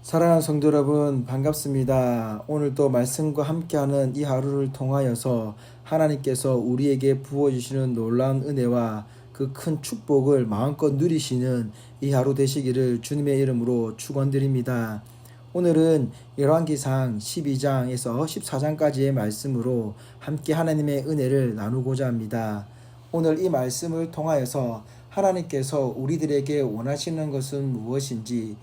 사랑하는 성도 여러분, 반갑습니다. 오늘도 말씀과 함께하는 이 하루를 통하여서 하나님께서 우리에게 부어주시는 놀라운 은혜와 그 큰 축복을 마음껏 누리시는 이 하루 되시기를 주님의 이름으로 축원드립니다. 오늘은 열왕기상 12장에서 14장까지의 말씀으로 함께 하나님의 은혜를 나누고자 합니다. 오늘 이 말씀을 통하여서 하나님께서 우리들에게 원하시는 것은 무엇인지,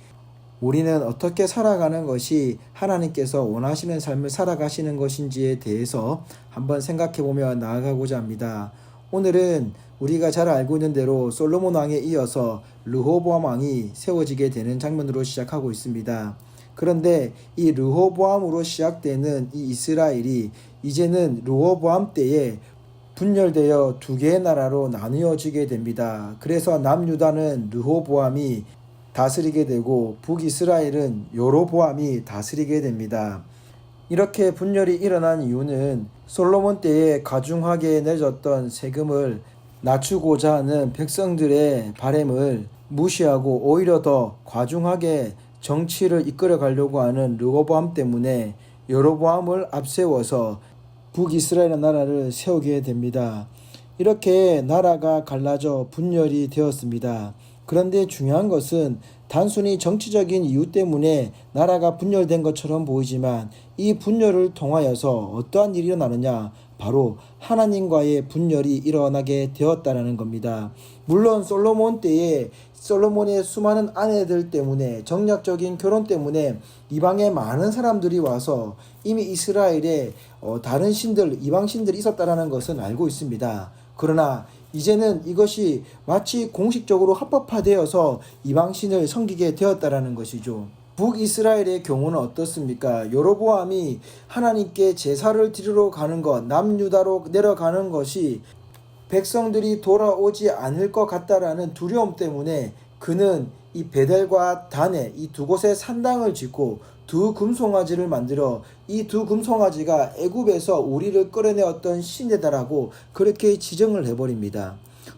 우리는 어떻게 살아가는 것이 하나님께서 원하시는 삶을 살아가시는 것인지에 대해서 한번 생각해보며 나아가고자 합니다. 오늘은 우리가 잘 알고 있는 대로 솔로몬 왕에 이어서 르호보암 왕이 세워지게 되는 장면으로 시작하고 있습니다. 그런데 이 르호보암으로 시작되는 이 이스라엘이 이제는 르호보암 때에 분열되어 두 개의 나라로 나누어지게 됩니다. 그래서 남유다는 르호보암이 다스리게 되고 북이스라엘은 여로보암이 다스리게 됩니다. 이렇게 분열이 일어난 이유는 솔로몬 때에 가중하게 내줬던 세금을 낮추고자 하는 백성들의 바램을 무시하고 오히려 더 과중하게 정치를 이끌어 가려고 하는 르호보암 때문에 여로보암을 앞세워서 북이스라엘 나라를 세우게 됩니다. 이렇게 나라가 갈라져 분열이 되었습니다. 그런데 중요한 것은 단순히 정치적인 이유 때문에 나라가 분열된 것처럼 보이지만 이 분열을 통하여서 어떠한 일이 일어나느냐? 바로 하나님과의 분열이 일어나게 되었다는 겁니다. 물론 솔로몬 때에 솔로몬의 수많은 아내들 때문에 정략적인 결혼 때문에 이방의 많은 사람들이 와서 이미 이스라엘에 다른 신들, 이방 신들이 있었다는 것은 알고 있습니다. 그러나 이제는 이것이 마치 공식적으로 합법화되어서 이방신을 섬기게 되었다라는 것이죠. 북이스라엘의 경우는 어떻습니까? 여로보암이 하나님께 제사를 드리러 가는 것, 남유다로 내려가는 것이 백성들이 돌아오지 않을 것 같다라는 두려움 때문에 그는 이 베델과 단에 이 두 곳에 산당을 짓고 두 금송아지를 만들어 이 두 금송아지가 애굽에서 우리를 끌어내었던 신이다라고 그렇게 지정을 해버립니다.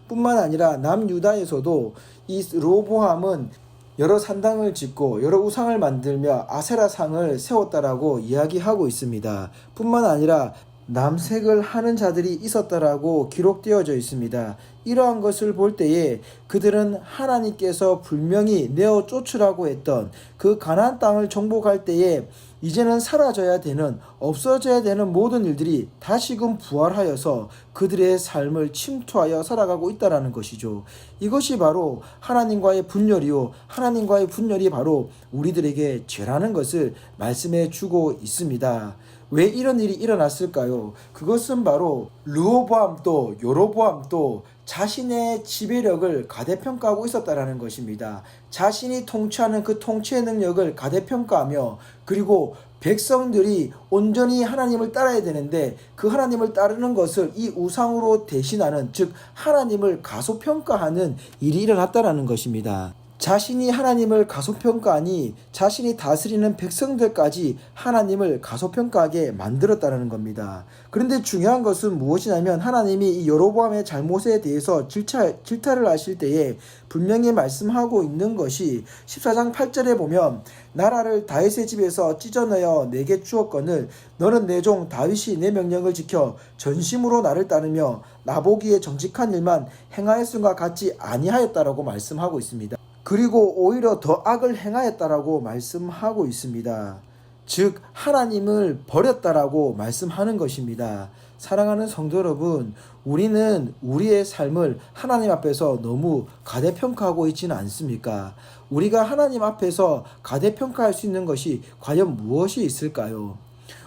뿐만 아니라 남유다에서도 이 르호보암은 여러 산당을 짓고 여러 우상을 만들며 아세라상을 세웠다라고 이야기하고 있습니다. 뿐만 아니라 남색을 하는 자들이 있었다라고 기록되어져 있습니다. 이러한 것을 볼 때에 그들은 하나님께서 분명히 내어 쫓으라고 했던 그 가나안 땅을 정복할 때에 이제는 사라져야 되는, 없어져야 되는 모든 일들이 다시금 부활하여서 그들의 삶을 침투하여 살아가고 있다는 것이죠. 이것이 바로 하나님과의 분열이요, 하나님과의 분열이 바로 우리들에게 죄라는 것을 말씀해 주고 있습니다. 왜 이런 일이 일어났을까요? 그것은 바로 르호보암도 여로보암도 자신의 지배력을 가대평가하고 있었다라는 것입니다. 자신이 통치하는 그 통치의 능력을 가대평가하며, 그리고 백성들이 온전히 하나님을 따라야 되는데 그 하나님을 따르는 것을 이 우상으로 대신하는, 즉 하나님을 가소평가하는 일이 일어났다라는 것입니다. 자신이 하나님을 가소평가하니 자신이 다스리는 백성들까지 하나님을 가소평가하게 만들었다는 겁니다. 그런데 중요한 것은 무엇이냐면 하나님이 이 여로보암의 잘못에 대해서 질타를 하실 때에 분명히 말씀하고 있는 것이 14장 8절에 보면 나라를 다윗의 집에서 찢어내어 내게 주었거늘 너는 내 종 다윗이 내 명령을 지켜 전심으로 나를 따르며 나보기에 정직한 일만 행하였음과 같이 아니하였다라고 말씀하고 있습니다. 그리고 오히려 더 악을 행하였다라고 말씀하고 있습니다. 즉 하나님을 버렸다라고 말씀하는 것입니다. 사랑하는 성도 여러분, 우리는 우리의 삶을 하나님 앞에서 너무 가대평가하고 있지는 않습니까? 우리가 하나님 앞에서 가대평가할 수 있는 것이 과연 무엇이 있을까요?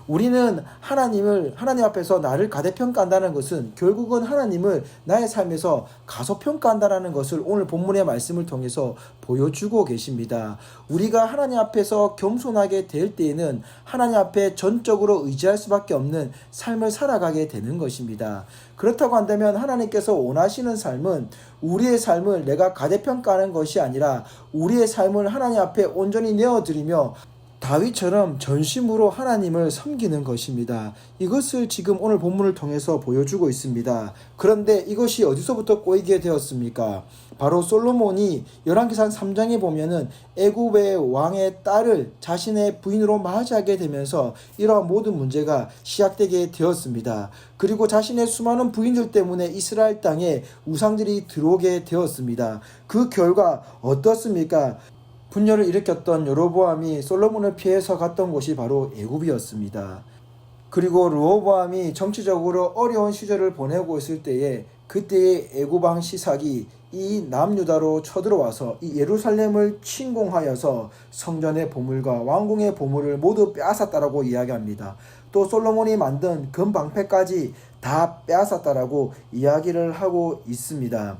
우리는 하나님 앞에서 나를 가대평가한다는 것은 결국은 하나님을 나의 삶에서 가소평가한다는 것을 오늘 본문의 말씀을 통해서 보여주고 계십니다. 우리가 하나님 앞에서 겸손하게 될 때에는 하나님 앞에 전적으로 의지할 수밖에 없는 삶을 살아가게 되는 것입니다. 그렇다고 한다면 하나님께서 원하시는 삶은 우리의 삶을 내가 가대평가하는 것이 아니라 우리의 삶을 하나님 앞에 온전히 내어드리며 다윗처럼 전심으로 하나님을 섬기는 것입니다. 이것을 지금 오늘 본문을 통해서 보여주고 있습니다. 그런데 이것이 어디서부터 꼬이게 되었습니까? 바로 솔로몬이 열왕기상 3장에 보면은 애굽의 왕의 딸을 자신의 부인으로 맞이하게 되면서 이러한 모든 문제가 시작되게 되었습니다. 그리고 자신의 수많은 부인들 때문에 이스라엘 땅에 우상들이 들어오게 되었습니다. 그 결과 어떻습니까? 분열을 일으켰던 여로보암이 솔로몬을 피해서 갔던 곳이 바로 애굽이었습니다. 그리고 르호보암이 정치적으로 어려운 시절을 보내고 있을 때에 그때의 애굽 왕 시삭이 이 남유다로 쳐들어와서 이 예루살렘을 침공하여서 성전의 보물과 왕궁의 보물을 모두 빼앗았다라고 이야기합니다. 또 솔로몬이 만든 금방패까지 다 빼앗았다라고 이야기를 하고 있습니다.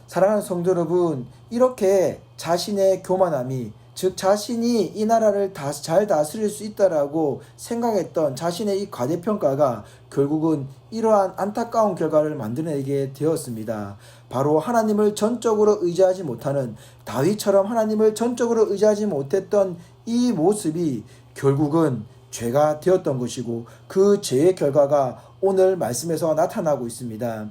사랑하는 성도 여러분, 이렇게 자신의 교만함이, 즉 자신이 이 나라를 잘 다스릴 수 있다라고 생각했던 자신의 이 과대평가가 결국은 이러한 안타까운 결과를 만들어내게 되었습니다. 바로 하나님을 전적으로 의지하지 못하는, 다윗처럼 하나님을 전적으로 의지하지 못했던 이 모습이 결국은 죄가 되었던 것이고, 그 죄의 결과가 오늘 말씀에서 나타나고 있습니다.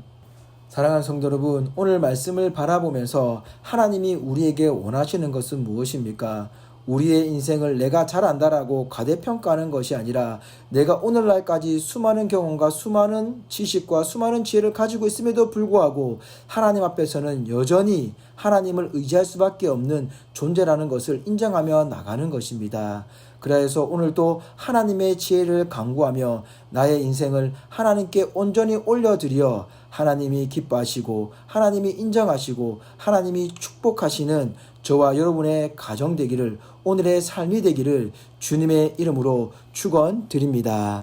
사랑하는 성도 여러분, 오늘 말씀을 바라보면서 하나님이 우리에게 원하시는 것은 무엇입니까? 우리의 인생을 내가 잘안다라고 과대평가하는 것이 아니라, 내가 오늘날까지 수많은 경험과 수많은 지식과 수많은 지혜를 가지고 있음에도 불구하고 하나님 앞에서는 여전히 하나님을 의지할 수밖에 없는 존재라는 것을 인정하며 나가는 것입니다. 그래서 오늘도 하나님의 지혜를 간구하며 나의 인생을 하나님께 온전히 올려드려 하나님이 기뻐하시고 하나님이 인정하시고 하나님이 축복하시는 저와 여러분의 가정 되기를, 오늘의 삶이 되기를 주님의 이름으로 축원드립니다.